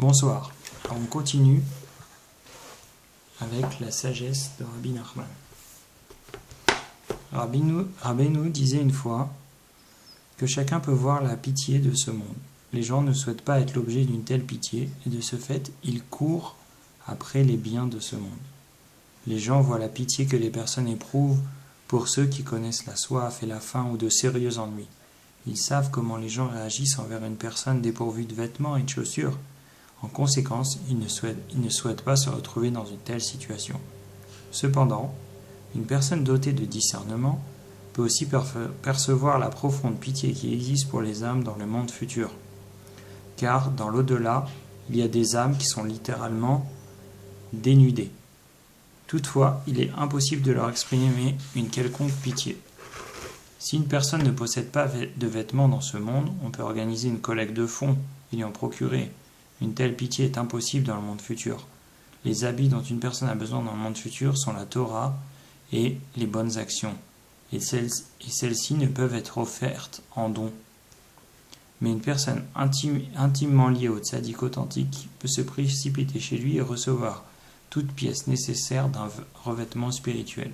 Bonsoir. Alors on continue avec la sagesse de Rabbi Nachman. Rabbeinu disait une fois que chacun peut voir la pitié de ce monde. Les gens ne souhaitent pas être l'objet d'une telle pitié et de ce fait, ils courent après les biens de ce monde. Les gens voient la pitié que les personnes éprouvent pour ceux qui connaissent la soif et la faim ou de sérieux ennuis. Ils savent comment les gens réagissent envers une personne dépourvue de vêtements et de chaussures. En conséquence, ils ne souhaitent pas se retrouver dans une telle situation. Cependant, une personne dotée de discernement peut aussi percevoir la profonde pitié qui existe pour les âmes dans le monde futur. Car dans l'au-delà, il y a des âmes qui sont littéralement dénudées. Toutefois, il est impossible de leur exprimer une quelconque pitié. Si une personne ne possède pas de vêtements dans ce monde, on peut organiser une collecte de fonds et lui en procurer. Une telle pitié est impossible dans le monde futur. Les habits dont une personne a besoin dans le monde futur sont la Torah et les bonnes actions. Et celles-ci ne peuvent être offertes en don. Mais une personne intimement liée au tzaddik authentique peut se précipiter chez lui et recevoir toute pièce nécessaire d'un revêtement spirituel.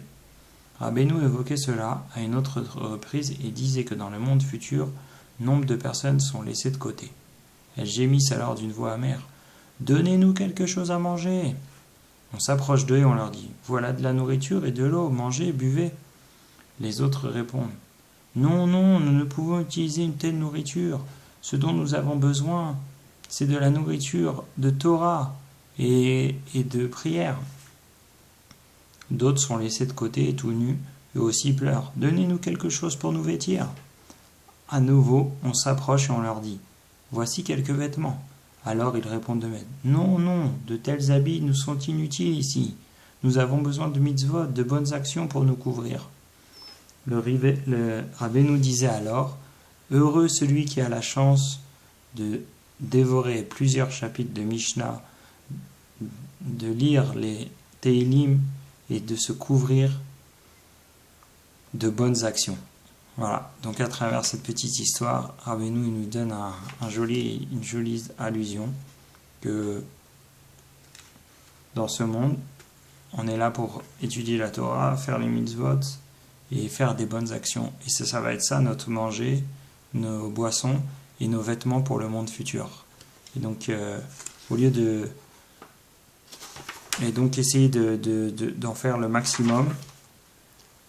Rabbeinu évoquait cela à une autre reprise et disait que dans le monde futur, nombre de personnes sont laissées de côté. Elles gémissent alors d'une voix amère. « Donnez-nous quelque chose à manger !» On s'approche d'eux et on leur dit « Voilà de la nourriture et de l'eau, mangez, buvez !» Les autres répondent « Non, non, nous ne pouvons utiliser une telle nourriture. Ce dont nous avons besoin, c'est de la nourriture de Torah et de prière. » D'autres sont laissés de côté et tout nus, eux aussi pleurent. « Donnez-nous quelque chose pour nous vêtir !» À nouveau, on s'approche et on leur dit « Voici quelques vêtements. » Alors ils répondent de même « Non, non, de tels habits nous sont inutiles ici. Nous avons besoin de mitzvot, de bonnes actions pour nous couvrir. » Le Rabbeinu disait alors « Heureux celui qui a la chance de dévorer plusieurs chapitres de Mishnah, de lire les Teilim et de se couvrir de bonnes actions. » Voilà, donc à travers cette petite histoire, Rabbeinu nous donne une jolie allusion que dans ce monde, on est là pour étudier la Torah, faire les mitzvot et faire des bonnes actions. Et ça va être ça, notre manger, nos boissons et nos vêtements pour le monde futur. Et donc, au lieu de... Et donc, essayer d'en faire le maximum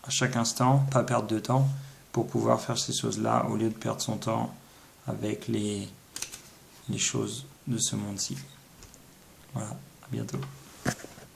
à chaque instant, pas perdre de temps, pour pouvoir faire ces choses-là, au lieu de perdre son temps avec les choses de ce monde-ci. Voilà, à bientôt.